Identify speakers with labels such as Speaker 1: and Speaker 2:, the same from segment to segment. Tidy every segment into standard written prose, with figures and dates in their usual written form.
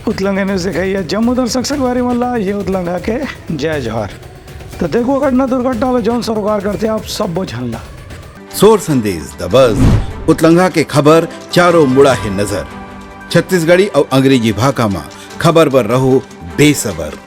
Speaker 1: उतलंघने से कही जम्मू दर्शक सकवारी मल्ला ये उतलंघा के जय जोहर। तो देखो घटना दुर्घटना में जौन सरोकार करते आप सब वो झल्ला
Speaker 2: सोर संदेश द बज़ उतलंघा के खबर चारों मुड़ा है नजर। छत्तीसगढ़ी और अंग्रेजी भाषा में खबर पर रहो बेसबर।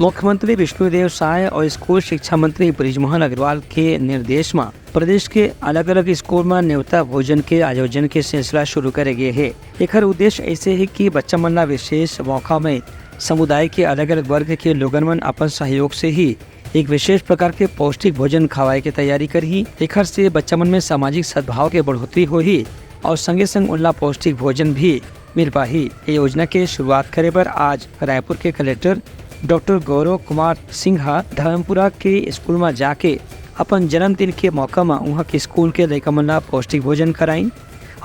Speaker 3: मुख्यमंत्री विष्णुदेव साय और स्कूल शिक्षा मंत्री बृजमोहन अग्रवाल के निर्देश में प्रदेश के अलग अलग स्कूल में न्योता भोजन के आयोजन के सिलसिला शुरू करे गए है। एक उद्देश्य ऐसे है कि बच्चा मन ला विशेष मौका में समुदाय के अलग अलग वर्ग के लोगन मन अपन सहयोग से ही एक विशेष प्रकार के पौष्टिक भोजन खवाए के तैयारी करही। एकर से बच्चा मन में सामाजिक सद्भाव के बढ़ोतरी होही और संगे संग उनला पौष्टिक भोजन भी मिल पाही। ये योजना के शुरुआत करे पर आज रायपुर के कलेक्टर डॉक्टर गौरव कुमार सिंह धर्मपुरा के स्कूल में जाके अपन जन्मदिन के मौका में वहाँ के स्कूल के लड़का मन ला पौष्टिक भोजन कराई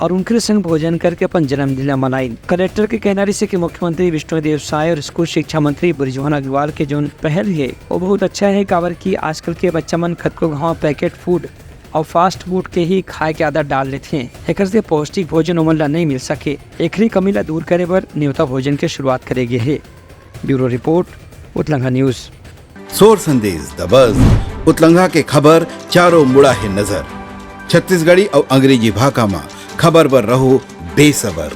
Speaker 3: और उनके संग भोजन करके अपन जन्मदिन मनाई। कलेक्टर के कहनारी से कि मुख्यमंत्री विष्णुदेव साय और स्कूल शिक्षा मंत्री बृजमोहन अग्रवाल के जो पहल है वो बहुत अच्छा है। काबर की आजकल के बच्चा मन खद को गाँव पैकेट फूड और फास्ट फूड के ही खाए के आदत डाल लेते हैं। एक से पौष्टिक भोजन उमन ला नहीं मिल सके, एकरी कमी ला दूर करे पर न्योता भोजन के शुरुआत करेगी है। ब्यूरो रिपोर्ट उतलंघा न्यूज।
Speaker 2: सोर संदेश द बज़ उतलंघा के खबर चारों मुड़ा है नजर। छत्तीसगढ़ी और अंग्रेजी भाषा में खबर पर रहो बेसबर।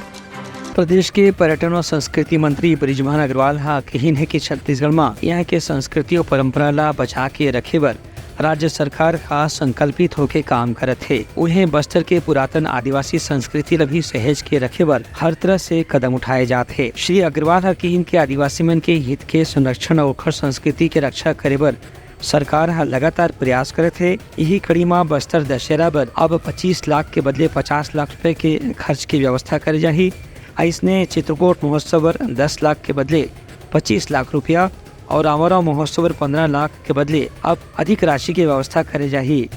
Speaker 3: प्रदेश के पर्यटन और संस्कृति मंत्री बृजमोहन अग्रवाल कहीन है कि छत्तीसगढ़ में यहाँ के संस्कृति और परंपरा ला बचा के रखे बर राज्य सरकार खास संकल्पित होके काम करत है। उन्हें बस्तर के पुरातन आदिवासी संस्कृति ला भी सहेज के रखे बर हर तरह से कदम उठाए जाते हैं। श्री अग्रवाल कहीन के आदिवासी मन के हित के संरक्षण और ओखर संस्कृति के रक्षा करे बर सरकार लगातार प्रयास करत है। यही कड़ी में बस्तर दशहरा पर अब 25 लाख के बदले 50 लाख रुपए के खर्च की व्यवस्था करे जाही। इसने चित्रकूट महोत्सव पर 10 लाख के बदले 25 लाख रुपया और आमरा महोत्सव पर 15 लाख के बदले अब अधिक राशि की व्यवस्था करे जाही।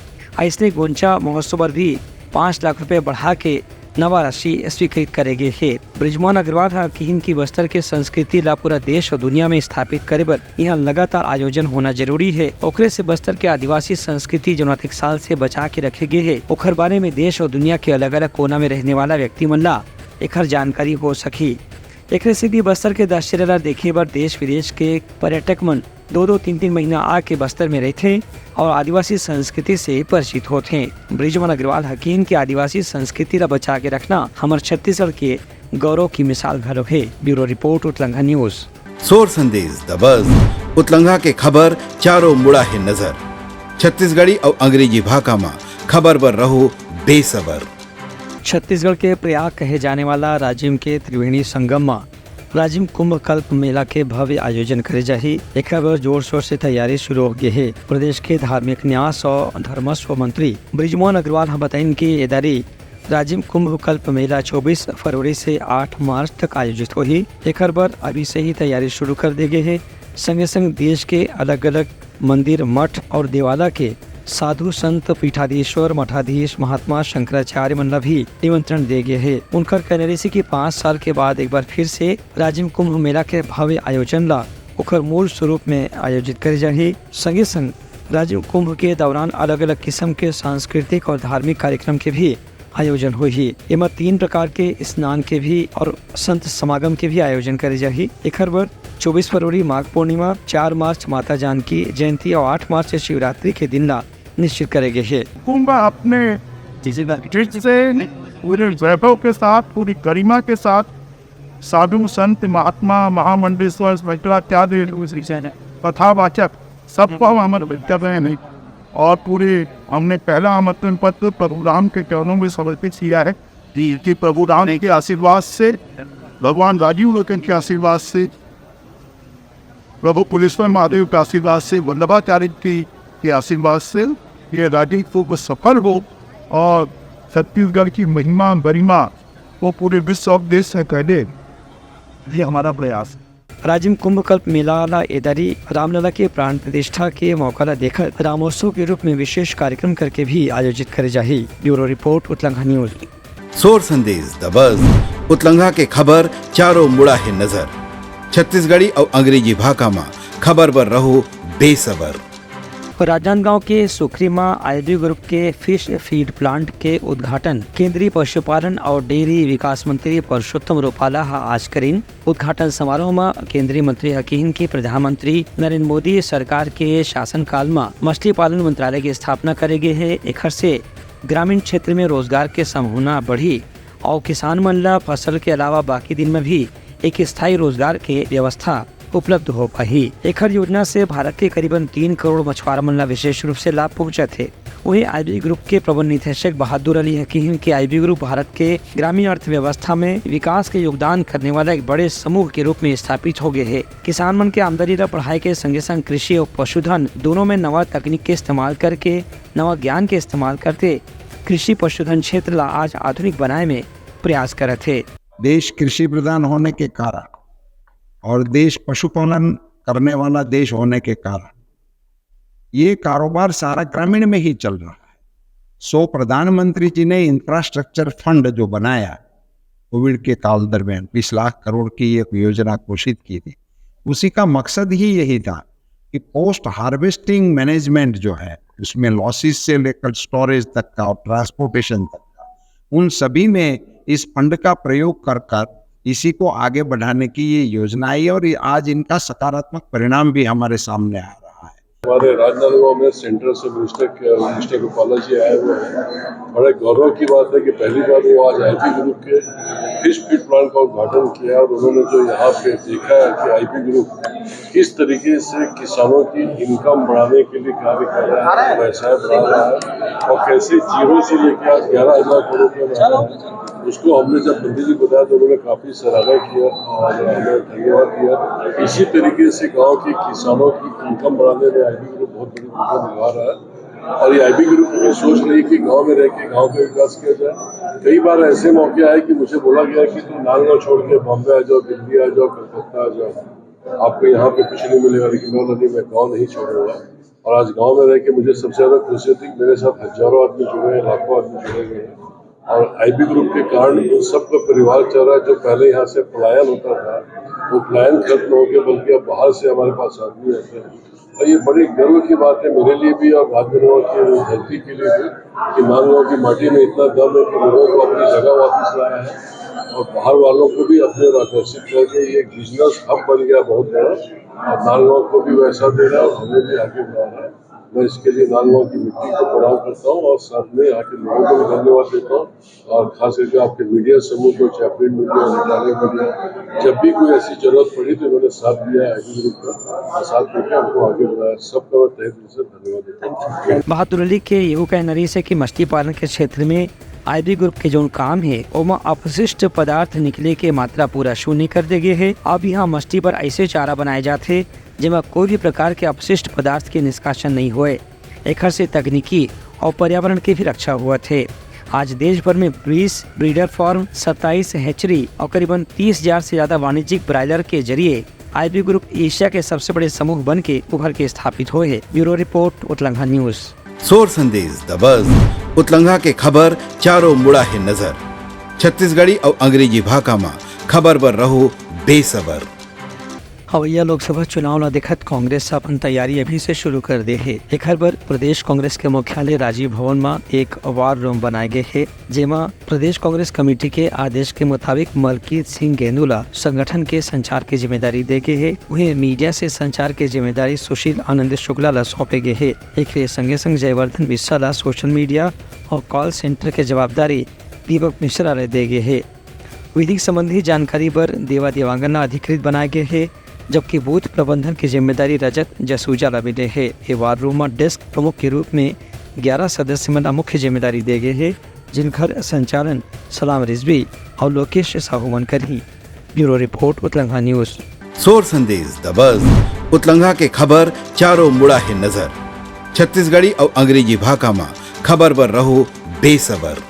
Speaker 3: इसने गोंचा महोत्सव पर भी 5 लाख रुपए बढ़ा के नवा राशि स्वीकृत करेगी है। बृजमोहन अग्रवाल कहीन की बस्तर के संस्कृति ला पूरा देश और दुनिया में स्थापित करे बर यहाँ लगातार आयोजन होना जरूरी है। ओकरे से बस्तर के आदिवासी संस्कृति जो 1 साल से बचा के रखे गए है ओखर बारे में देश और दुनिया के अलग अलग कोना में रहने वाला व्यक्ति मन ला एकर जानकारी हो सकी। एक से भी बस्तर के दशहरा देखे बर देश विदेश के पर्यटक मन 2-3 महीना आके बस्तर में रहते और आदिवासी संस्कृति से परिचित होते हैं। बृजमोहन अग्रवाल हकीम की आदिवासी संस्कृति ला बचा के रखना हमारे छत्तीसगढ़ के गौरव की मिसाल घरो है। ब्यूरो रिपोर्ट उतलंघा न्यूज।
Speaker 2: सोर संदेश द बज़ उतलंघा के खबर चारों मुड़ा है नजर। छत्तीसगढ़ी और अंग्रेजी भाषा में खबर पर रहो बेसबर।
Speaker 3: छत्तीसगढ़ के प्रयाग कहे जाने वाला राजिम के त्रिवेणी संगम में राजिम कुंभ कल्प मेला के भव्य आयोजन करे जाही। एक जोर शोर से तैयारी शुरू हो गई है। प्रदेश के धार्मिक न्यास और धर्मस्व मंत्री बृजमोहन अग्रवाल बताइन की इदारी राजिम कुंभ कल्प मेला 24 फरवरी से 8 मार्च तक आयोजित होगी। एक बार अभी से ही तैयारी शुरू कर दी गई है। संगे संग देश के अलग अलग मंदिर मठ और देवाला के साधु संत पीठाधीश्वर मठाधीश महात्मा शंकराचार्य मन ला भी निमंत्रण दे गए है। उनका कहने से कि 5 साल के बाद एक बार फिर से राजिम कुंभ मेला के भव्य आयोजन ला ओकर मूल स्वरूप में आयोजित करे जाही। संगे संग राजिम कुंभ के दौरान अलग अलग किस्म के सांस्कृतिक और धार्मिक कार्यक्रम के भी आयोजन हुई। इमा 3 प्रकार के स्नान के भी और संत समागम के भी आयोजन करे जाही। एक बार 24 फरवरी माघ पूर्णिमा, 4 मार्च माता जानकी जयंती और 8 मार्च शिवरात्रि के दिन ला निश्चित करेंगे है।
Speaker 4: कुंभ अपने से पूरे वैभव के साथ पूरी गरिमा के साथ साधु संत महात्मा महामंडलेश्वर शंकराचार्य कथावाचक सबको हम आमंत्रित हैं और पूरे हमने पहला आमंत्रण पत्र प्रभु राम के चरणों में समर्पित किया है कि प्रभु राम के आशीर्वाद से, भगवान राजीव लोचन के आशीर्वाद से, प्रभु पुलेश्वर महादेव के आशीर्वाद से, वल्लभाचार्य के आशीर्वाद से ये राजिम कुंभ सफल हो और छत्तीसगढ़ की महिमा गरिमा वो पूरे विश्व और देश से कह दे। ये हमारा प्रयास।
Speaker 3: राजिम कुंभ कल्प मेला ला एदारी रामलला के प्राण प्रतिष्ठा के मौका ला देखकर रामोत्सव के रूप में विशेष कार्यक्रम करके भी आयोजित करे जाही। ब्यूरो रिपोर्ट उतलंघा न्यूज।
Speaker 2: सोर संदेश द बज़ उतलंघा के खबर चारों मुड़ा है नजर। छत्तीसगढ़ी और अंग्रेजी भाषा में खबर पर रहो बेसबर।
Speaker 3: राजनांदगांव के सुखरीमा आईबी ग्रुप के फिश फीड प्लांट के उद्घाटन केंद्रीय पशुपालन और डेयरी विकास मंत्री परषोत्तम रूपाला आज करीन। उद्घाटन समारोह में केंद्रीय मंत्री हकीन की प्रधानमंत्री नरेंद्र मोदी सरकार के शासनकाल में मछली पालन मंत्रालय की स्थापना करे गए है। एखर से ग्रामीण क्षेत्र में रोजगार के संभावना बढ़ी और किसान मन ला फसल के अलावा बाकी दिन में भी एक स्थायी रोजगार के व्यवस्था उपलब्ध हो पाई। एखर योजना से भारत के करीबन 3 करोड़ मछुआरा मन ला विशेष रूप से लाभ पहुंचे थे। वही आईबी ग्रुप के प्रबंध निदेशक बहादुर अली हकीम के आईबी ग्रुप भारत के ग्रामीण अर्थव्यवस्था में विकास के योगदान करने वाला एक बड़े समूह के रूप में स्थापित हो गए है। किसान मन के आमदनी ला बढ़ाई के संगे संग कृषि और पशुधन दोनों में नवा तकनीक के इस्तेमाल करके नवा ज्ञान के इस्तेमाल करते कृषि पशुधन क्षेत्र ला आज आधुनिक बनाए में प्रयास करे थे।
Speaker 5: देश कृषि प्रधान होने के कारण और देश पशुपालन करने वाला देश होने के कारण ये कारोबार सारा ग्रामीण में ही चल रहा है। प्रधानमंत्री जी ने इंफ्रास्ट्रक्चर फंड जो बनाया कोविड के काल दरमियान 20 लाख करोड़ की एक योजना घोषित की थी, उसी का मकसद ही यही था कि पोस्ट हार्वेस्टिंग मैनेजमेंट जो है उसमें लॉसेस से लेकर स्टोरेज तक का और ट्रांसपोर्टेशन तक का, उन सभी में इस फंड का प्रयोग कर इसी को आगे बढ़ाने की ये योजना आई और आज इनका सकारात्मक परिणाम भी हमारे सामने आ रहा है।
Speaker 6: हमारे राजनांदगांव में सेंटर से मिनिस्टर रूपाला जी आए हुए हैं। बड़े गौरव की बात है कि पहली बार वो आज आईबी ग्रुप के फिश फीड प्लांट का उद्घाटन किया और उन्होंने जो यहाँ पे देखा है कि आईबी ग्रुप किस तरीके से किसानों की इनकम बढ़ाने के लिए कार्य कर रहा है, व्यवसाय बढ़ा रहा है और कैसे जीरो से लेकर आज 11,000 करोड़ रुपये बना रहा है। उसको हमने जब मंत्री जी बताया तो उन्होंने काफ़ी सराहना किया और हमें धन्यवाद दिया। इसी तरीके से गांव के किसानों की इनकम बढ़ाने में आईबी ग्रुप बहुत बड़ी भूमिका निभा रहा है और ये आईबी ग्रुप की सोच रही कि गांव में रह के गांव का विकास किया जाए। कई बार ऐसे मौके आए कि मुझे बोला गया कि तुम नालगांव छोड़ के बॉम्बे आ जाओ, दिल्ली आ जाओ, कलकत्ता आ जाओ, आपको यहाँ पे कुछ नहीं मिलेगा। लेकिन मैं गाँव नहीं छोड़ूंगा और आज गाँव में रह के मुझे सबसे ज़्यादा खुशी होती है। मेरे साथ हजारों आदमी जुड़े हैं, लाखों आदमी जुड़े हुए हैं और आईबी ग्रुप के कारण उन सबका परिवार चल रहा है। जो पहले यहाँ से पलायन होता था वो पलायन खत्म हो गया, बल्कि अब बाहर से हमारे पास आदमी आते हैं और ये बड़ी गर्व की बात है मेरे लिए भी और राजनांदगांव की धरती के लिए भी कि नांदगांव की माटी में इतना दम है कि लोगों को अपनी जगह वापस लाया है और बाहर वालों को भी अपने ओर आकर्षित करके ये एक बिजनेस हब बन गया बहुत बड़ा और नांदगांव को भी वैसा दे रहा है और हमें भी आगे बढ़ा रहा है। मैं इसके लिए नांदगांव की मिट्टी को प्रणाम करता हूँ और साथ में यहाँ के लोगों को भी धन्यवाद देता हूँ और खास करके आपके मीडिया समूह को, चाहे प्रिंट मीडिया, इलेक्ट्रॉनिक मीडिया, जब भी कोई ऐसी जरूरत पड़ी तो इन्होंने साथ दिया आईबी ग्रुप का और साथ मिलकर हमको आगे बढ़ाया। सबका मैं तहे दिल से धन्यवाद देता हूँ।
Speaker 3: बहादुर अली के यू कहना रही है कि मछली पालन के क्षेत्र में आईबी ग्रुप के जो काम है ओमा अपशिष्ट पदार्थ निकले के मात्रा पूरा शून्य कर दे गए है। अब यहाँ मछली पर ऐसे चारा बनाए जाते जिसमें कोई भी प्रकार के अपशिष्ट पदार्थ के निष्कासन नहीं हुए। एखर से तकनीकी और पर्यावरण की भी रक्षा हुआ थे। आज देश भर में 20 ब्रीडर फार्म, 27 हैचरी और करीबन 30,000 से ज्यादा वाणिज्यिक ब्रायलर के जरिए आईबी ग्रुप एशिया के सबसे बड़े समूह बन के उभर के स्थापित हुए। ब्यूरो रिपोर्ट, उतलंघा न्यूज।
Speaker 2: सोर संदेश द बज़ उतलंघा के खबर चारों मुड़ा है नजर। छत्तीसगढ़ी और अंग्रेजी भाषा में खबर पर रहो बेसबर।
Speaker 3: हवैया लोकसभा चुनाव ला देखत कांग्रेस अपन तैयारी अभी से शुरू कर दे है। एक पर प्रदेश कांग्रेस के मुख्यालय राजीव भवन में एक वार रूम बनाए गए है, जेमा प्रदेश कांग्रेस कमेटी के आदेश के मुताबिक मलकीत सिंह गेंदुला संगठन के संचार की जिम्मेदारी दे गए है। वहीं मीडिया से संचार की जिम्मेदारी सुशील आनंद शुक्ला ला सौंपे गए है। एक संगे संग जयवर्धन बिस्सा ला सोशल मीडिया और कॉल सेंटर के जवाबदारी दीपक मिश्रा ला दे गए है। विधिक संबंधी जानकारी पर देवा देवांगन अधिकृत बनाए गए है, जबकि बूथ प्रबंधन की जिम्मेदारी रजत जसूजा ला मिले है। ये वार रूम में डेस्क प्रमुख के रूप में 11 सदस्य में मुख्य जिम्मेदारी दे गए है, जिनका संचालन सलाम रिजवी और लोकेश साहू करी। ब्यूरो रिपोर्ट, उतलंघा न्यूज।
Speaker 2: सोर संदेश द बज़ उतलंघा के खबर चारों मुड़ा है नजर। छत्तीसगढ़ी और अंग्रेजी भाषा में खबर पर रहो बेसबर।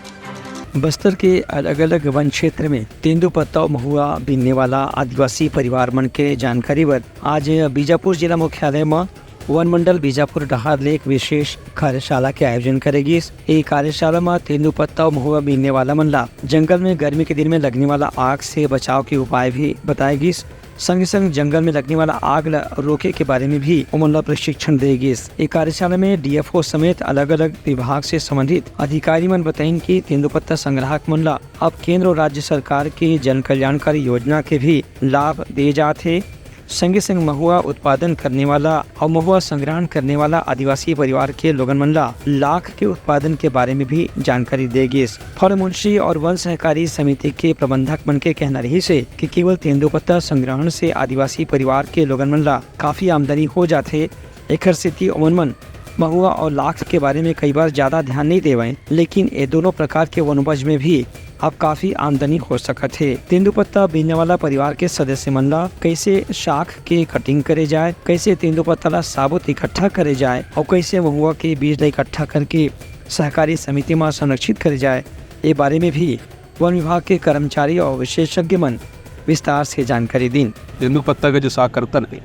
Speaker 3: बस्तर के अलग अलग वन क्षेत्र में तेंदुपत्ता महुआ बीनने वाला आदिवासी परिवार मन के जानकारी पर आज बीजापुर जिला मुख्यालय में वन मंडल बीजापुर डहार ले एक विशेष कार्यशाला के आयोजन करेगी। ये कार्यशाला में तेंदुपत्ता महुआ बीनने वाला मन ला जंगल में गर्मी के दिन में लगने वाला आग से बचाव के उपाय भी बताएगी। संग संग जंगल में लगने वाला आग रोके के बारे में भी उमनला प्रशिक्षण देगी। इस कार्यशाला में डीएफओ समेत अलग अलग विभाग से संबंधित अधिकारी मन बताइन कि तेंदुपत्ता संग्राहक मन ला अब केंद्र और राज्य सरकार के जन कल्याणकारी योजना के भी लाभ दिए जाते। संगे संग महुआ उत्पादन करने वाला और महुआ संग्रहण करने वाला आदिवासी परिवार के लोगन मन ला लाख के उत्पादन के बारे में भी जानकारी देगी। फल मुंशी और वन सहकारी समिति के प्रबंधक मन के कहना रही से कि केवल तेंदुपत्ता संग्रहण से आदिवासी परिवार के लोगन मन ला काफी आमदनी हो जाते। एक स्थिति मन महुआ और लाख के बारे में कई बार ज्यादा ध्यान नहीं देवे, लेकिन ये दोनों प्रकार के वनोपज में भी अब काफी आमदनी हो सकत है। तेंदुपत्ता बीजने वाला परिवार के सदस्य मन ला कैसे शाख के कटिंग करे जाए, कैसे तेंदुपत्ता ला साबुत इकट्ठा करे जाए और कैसे महुआ के बीज ला इकट्ठा करके सहकारी समिति में संरक्षित करे जाए, ये बारे में भी वन विभाग के कर्मचारी और विशेषज्ञ मन विस्तार से जानकारी दी।
Speaker 7: तेंदुपत्ता का जो साग करता है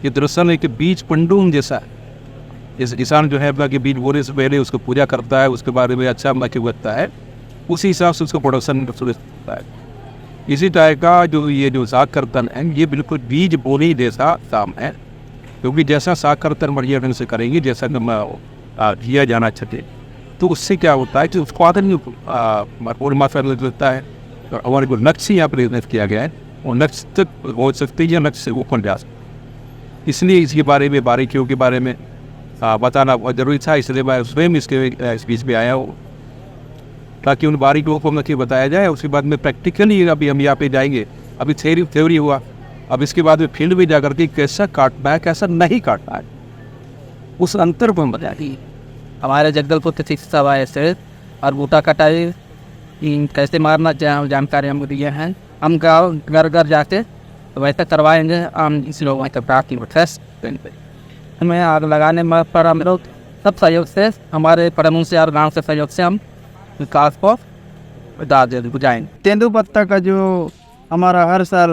Speaker 7: ये दरअसल एक बीज पंडूम जैसा है। जैसे किसान जो है अपना के बीज बोने से पहले उसको पूजा करता है, उसके बारे में अच्छा मक्की उगता है, उसी हिसाब से उसको प्रोडक्शन सुनिश्चित होता है। इसी टाइप का जो साग कर्तन है ये बिल्कुल बीज बोने जैसा काम है, क्योंकि जैसा साग कर्तन बढ़िया ढंग से करेंगे, जैसा किया जाना चाहिए, तो उससे क्या होता है कि उत्पादन भरपूर मात्रा में लगता है। और हमारे को लक्ष्य यहाँ पर निर्धारित किया गया है और लक्ष्य तक पहुँच सकते हैं या लक्ष्य से ऊपर जा सकते। इसलिए इसके बारे में बारीकियों के बारे में बताना बहुत जरूरी था, इसलिए मैं स्वयं इस बीच में आया हूँ ताकि उन बारीकियों को मुझे बताया जाए। उसके बाद में प्रैक्टिकली अभी हम यहाँ पे जाएंगे। अभी थ्योरी हुआ, अब इसके बाद में फील्ड में जाकर के कैसा काटना है कैसा नहीं काटना है उस अंतर को हम बताएंगे।
Speaker 8: हमारे जगदलपुर के शिक्षा सभा से और बूटा कटाई कैसे मारना जानकारी हमको दिए हैं। हम गाँव घर घर जाके वैसे करवाएंगे। हम इस लोग वहीं तक हमें आग लगाने में पर हम लोग सब सहयोग से हमारे परमुंशी और गाँव के सहयोग से हम विकास को बुझाएंगे।
Speaker 9: तेंदुपत्ता का जो हमारा हर साल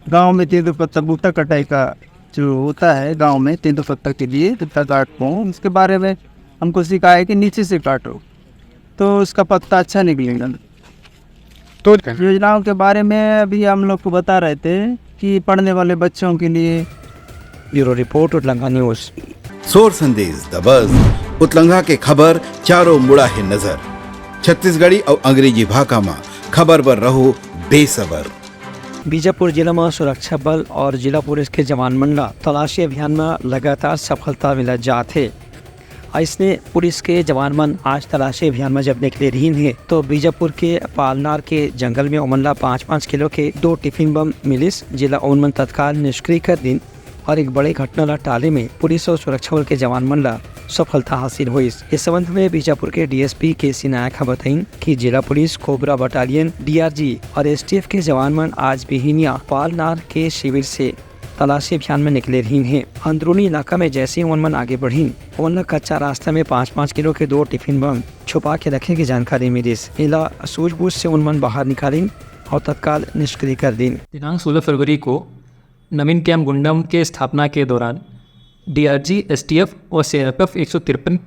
Speaker 9: गांव में तेंदुपत्ता बूटा कटाई का जो होता है गांव में तेंदुपत्ता के लिए काटते हैं, उसके बारे में हमको सिखाया है कि नीचे से काटो तो उसका पत्ता अच्छा निकलेगा। तो योजनाओं के बारे में अभी हम लोग को बता रहे थे कि पढ़ने वाले बच्चों के लिए।
Speaker 3: ब्यूरो रिपोर्ट उतलंगा न्यूज़।
Speaker 2: सोर संदेश द बज़ उतलंघा के खबर चारों मुड़ा है नजर। छत्तीसगढ़ी और अंग्रेजी भाषा में खबर पर रहो बेसबर।
Speaker 3: बीजापुर जिला में सुरक्षा बल और जिला पुलिस के जवान मंडला तलाशी अभियान में लगातार सफलता मिला जाते। इसने पुलिस के जवान मन आज तलाशी अभियान में जब निकले रही है तो बीजापुर के पालनार के जंगल में उमनला 5-5 किलो के 2 टिफिन बम मिलिस, जिला उनमन तत्काल निष्क्रिय कर दिन और एक बड़े घटना ला टाले में पुलिस और सुरक्षा बल के जवान मन ला सफलता हासिल हुई। इस संबंध में बीजापुर के डीएसपी के.सी. नायक बताइन कि जिला पुलिस कोबरा बटालियन डीआरजी और एसटीएफ के जवान मन आज बिहिनिया पालनार के शिविर से तलाशी अभियान में निकले रही हैं। अंदरूनी इलाका में जैसे ही उनमन आगे बढ़ी उन कच्चा रास्ता में 5-5 किलो के 2 टिफिन बम छुपा के रखने की जानकारी मिली। इला सूझबूझ से उनमन बाहर निकाली और तत्काल निष्क्रिय कर दी।
Speaker 10: दिनांक 16 फरवरी को नवीन कैंप गुंडम के स्थापना के दौरान डीआरजी, एसटीएफ और सीआरपीएफ 153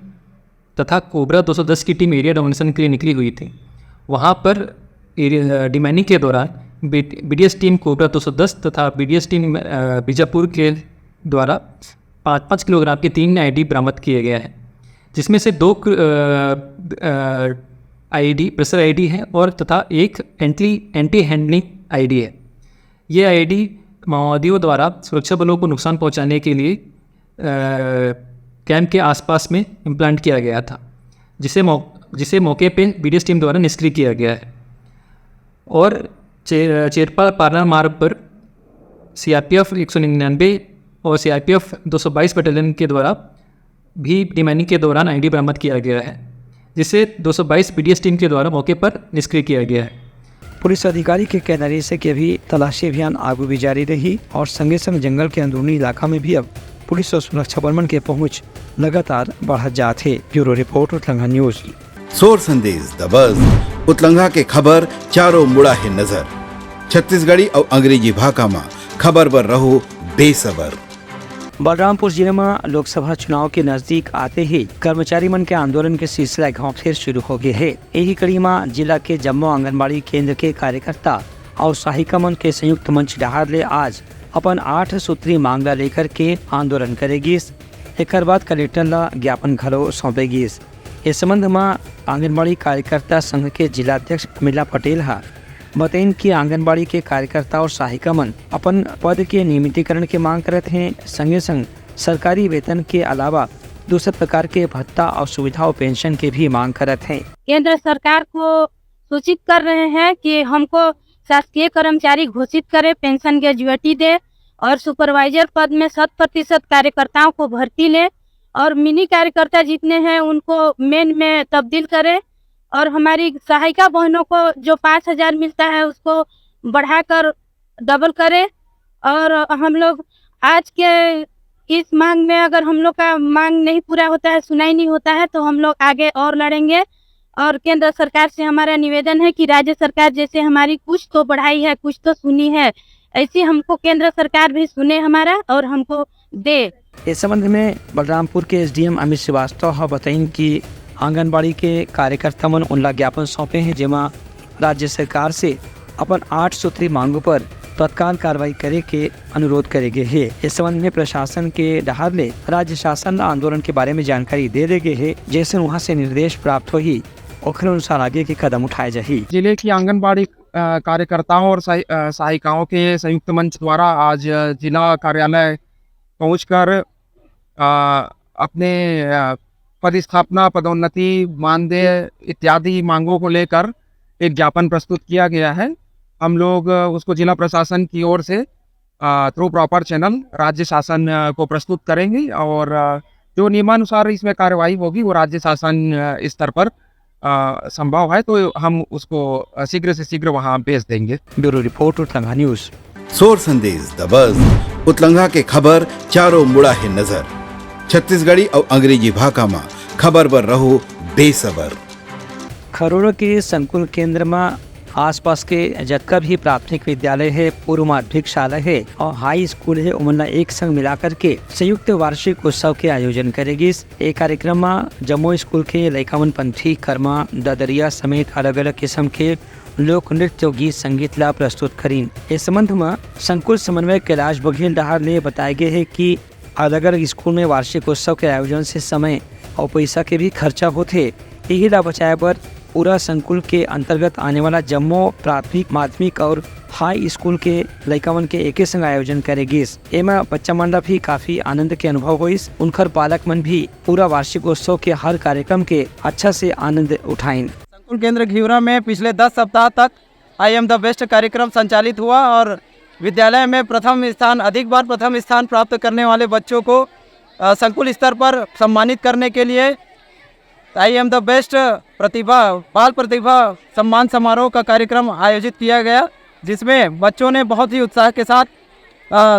Speaker 10: तथा कोबरा 210 की टीम एरिया डोमिनेशन के लिए निकली हुई थी। वहां पर डिमाइनिंग के दौरान बीडीएस टीम कोबरा 210 तथा बीडीएस टीम बीजापुर के द्वारा 5-5 किलोग्राम के 3 आईडी बरामद किए गए हैं, जिसमें से 2 आईडी प्रेशर आईडी है और तथा एक एंटी हैंडलिंग आईडी है। ये आईडी माओवादियों द्वारा सुरक्षा बलों को नुकसान पहुंचाने के लिए कैंप के आसपास में इम्प्लांट किया गया था, जिसे मौके पे बीडीएस टीम द्वारा निष्क्रिय किया गया है। और चेरपा पारना मार्ग पर सीआरपीएफ 199 और सीआरपीएफ 222 बटालियन के द्वारा भी डिमाइनिंग के दौरान आईडी बरामद किया गया है, जिसे 222 बीडीएस टीम के द्वारा मौके पर निष्क्रिय किया गया है।
Speaker 3: पुलिस अधिकारी के कहने से कि अभी तलाशी अभियान आगे भी जारी रही और संगे संग जंगल के अंदरूनी इलाका में भी अब पुलिस और सुरक्षा बल के पहुंच लगातार बढ़ जाते। ब्यूरो रिपोर्ट उतलंघा न्यूज़।
Speaker 2: सोर संदेश द बज़ उतलंघा के खबर चारों मुड़ा है नजर। छत्तीसगढ़ी और अंग्रेजी भाषा में खबर पर रहो बेसबर।
Speaker 3: बलरामपुर जिले में लोकसभा चुनाव के नजदीक आते ही कर्मचारी मन के आंदोलन के सिलसिला गाँव फिर शुरू हो गए है। यही कड़ी में जिला के जम्मू आंगनबाड़ी केंद्र के कार्यकर्ता और सहायिका मन के संयुक्त मंच डहार ले आज अपन 8 सूत्री मांगला लेकर के आंदोलन करेगी। एक बाद कलेक्टर ला ज्ञापन घलो सौंपेगी। इस संबंध में आंगनबाड़ी कार्यकर्ता संघ के जिलाध्यक्ष मिला पटेल हा बताइन कि आंगनबाड़ी के कार्यकर्ता और सहायिका मन अपन पद के नियमितीकरण के मांग करते हैं। संगे संग सरकारी वेतन के अलावा दूसरे प्रकार के भत्ता और सुविधा और पेंशन के भी मांग करते हैं।
Speaker 11: केंद्र सरकार को सूचित कर रहे हैं कि हमको शासकीय कर्मचारी घोषित करे, पेंशन ग्रेजुएटी दे और सुपरवाइजर पद में 100% कार्यकर्ताओं को भर्ती ले और मिनी कार्यकर्ता जितने हैं उनको मेन में तब्दील करे और हमारी सहायिका बहनों को जो 5,000 मिलता है उसको बढ़ाकर डबल करे। और हम लोग आज के इस मांग में अगर हम लोग का मांग नहीं पूरा होता है, सुनाई नहीं होता है, तो हम लोग आगे और लड़ेंगे। और केंद्र सरकार से हमारा निवेदन है कि राज्य सरकार जैसे हमारी कुछ तो बढ़ाई है, कुछ तो सुनी है, ऐसी हमको केंद्र सरकार भी सुने हमारा और हमको दे।
Speaker 3: इस संबंध में बलरामपुर के एसडीएम अमित श्रीवास्तव बताइन कि आंगनबाड़ी के कार्यकर्ता मन उनला ज्ञापन सौंपे हैं, जेमा राज्य सरकार से अपन 8 सूत्री मांगों पर तत्काल कार्रवाई करे के अनुरोध करेगे है। इस संबंध में प्रशासन के डहार ले राज्य शासन आंदोलन के बारे में जानकारी दे देगे है। जैसे वहाँ से निर्देश प्राप्त हो ही ओखर अनुसार आगे के कदम उठाए जाही।
Speaker 12: जिले की आंगनबाड़ी कार्यकर्ताओं और सहायिकाओं के संयुक्त मंच द्वारा आज जिला कार्यालय पहुंचकर अपने पदस्थापना, पदोन्नति, मानदेय इत्यादि मांगों को लेकर एक ज्ञापन प्रस्तुत किया गया है। हम लोग उसको जिला प्रशासन की ओर से थ्रू प्रॉपर चैनल राज्य शासन को प्रस्तुत करेंगे और जो नियमानुसार इसमें कार्रवाई होगी वो राज्य शासन स्तर पर संभव है तो हम उसको शीघ्र से शीघ्र वहां भेज देंगे।
Speaker 3: ब्यूरो रिपोर्ट उतलंगा न्यूज।
Speaker 2: सोर संदेश द बज़ उतलंगा के खबर चारों मुड़ा है नजर। छत्तीसगढ़ी और अंग्रेजी भाषा में खबर पर रहो बेसबर।
Speaker 3: खरोड़ के संकुल केंद्र में आसपास के जतका भी प्राथमिक विद्यालय है, पूर्व माध्यमिक शाला है और हाई स्कूल है, उमन एक संग मिलाकर के संयुक्त वार्षिक उत्सव के आयोजन करेगी। एक कार्यक्रम में जम्मू स्कूल के लइकावन पंथी, कर्मा, ददरिया समेत अलग अलग किस्म के लोक नृत्य, गीत, संगीत ला प्रस्तुत करीन। इस संबंध में संकुल समन्वय कैलाश बघेल डहार ने बताया गया है कि अलग अलग स्कूल में वार्षिक उत्सव के आयोजन से समय और पैसा के भी खर्चा होते, यही ला बचाए पर पूरा संकुल के अंतर्गत आने वाला जम्मू प्राथमिक, माध्यमिक और हाई स्कूल के लइकावन के एक संग आयोजन करेगी। एमा बच्चा मन ला भी काफी आनंद के अनुभव होइस। उनकर पालक मन भी पूरा वार्षिक उत्सव के हर कार्यक्रम के अच्छा से आनंद उठाइन।
Speaker 9: संकुल केंद्र घिवरा में पिछले 10 सप्ताह तक आई एम द बेस्ट कार्यक्रम संचालित हुआ और विद्यालय में अधिक बार प्रथम स्थान प्राप्त करने वाले बच्चों को संकुल स्तर पर सम्मानित करने के लिए आई एम द बेस्ट बाल प्रतिभा सम्मान समारोह का कार्यक्रम आयोजित किया गया, जिसमें बच्चों ने बहुत ही उत्साह के साथ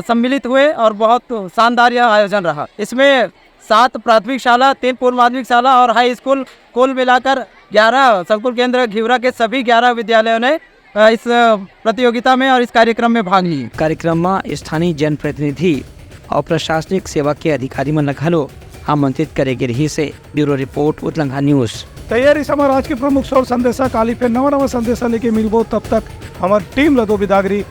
Speaker 9: सम्मिलित हुए और बहुत शानदार यह आयोजन रहा। इसमें 7 प्राथमिक शाला, 3 पूर्व माध्यमिक शाला और हाई स्कूल कुल मिलाकर 11 संकुल केंद्र घिवरा के सभी 11 विद्यालयों ने इस प्रतियोगिता में और इस कार्यक्रम में भाग ली।
Speaker 3: कार्यक्रम में स्थानीय जनप्रतिनिधि और प्रशासनिक सेवा के अधिकारी मन घलो आमंत्रित करेगी रही से। ब्यूरो रिपोर्ट उतलंगा न्यूज।
Speaker 1: तैयारी समार आज के प्रमुख सोर संदेशा काली पे नवा संदेशा लेके मिलबो, तब तक हमार टीम लदो बिदागरी।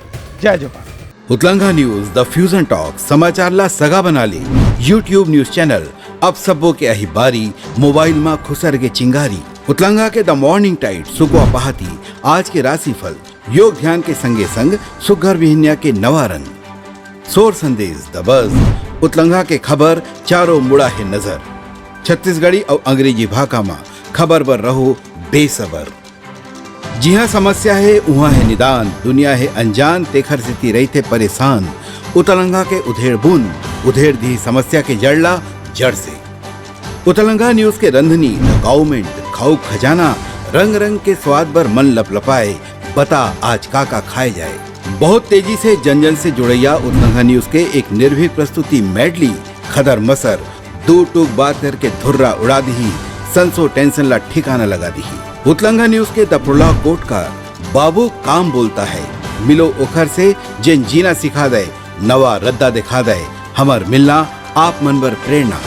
Speaker 1: जय जोहार।
Speaker 2: उतलंगा न्यूज द फ्यूजन टॉक समाचार ला सगा बना ली। यूट्यूब न्यूज चैनल अब सबो के अही बारी मोबाइल में खुसर के चिंगारी। उतलंगा के द मॉर्निंग टाइट सुगवा पहाती, आज के राशिफल, योग ध्यान के संगे संग सुघर विहिन्या के नवा रंग। सोर संदेश द बज़ उतलंगा के खबर चारों मुड़ा है नजर। छत्तीसगढ़ी और अंग्रेजी भाषा में खबर पर रहो बेसबर। जिहाँ समस्या है वहाँ है निदान, दुनिया है अनजान, तेखर से रहते परेशान। उतलंगा के उधेड़ बूंद उधेड़ दी समस्या के जड़ला जड़ से। उतलंगा न्यूज के रंधनी गवर्नमेंट खाऊ खजाना, रंग रंग के स्वाद पर मन लपलपाए, बता आज का खाए जाए। बहुत तेजी से जन जन से जुड़ैया उतलंगा न्यूज के एक निर्भीक प्रस्तुति मेडली खदर मसर, दो टूक बात करके धुर्रा उड़ा दी, संसो टेंशन ला ठिकाना लगा दी। उतलंगा न्यूज के दपुरला कोट का बाबू काम बोलता है, मिलो ओखर से जिन जीना सिखा दे, नवा रद्दा दिखा दे, हमर मिलना आप मन बर प्रेरणा।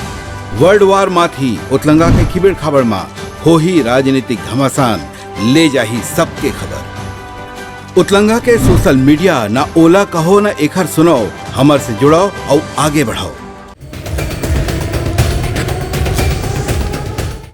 Speaker 2: वर्ल्ड वार माथी उतलंगा के खिबड़ खबर मा हो ही राजनीतिक घमासान, ले जाही सबके खबर। उतलंगा के सोशल मीडिया ना ओला कहो ना एखर सुनो, हमर से जुड़ो और आगे बढ़ाओ।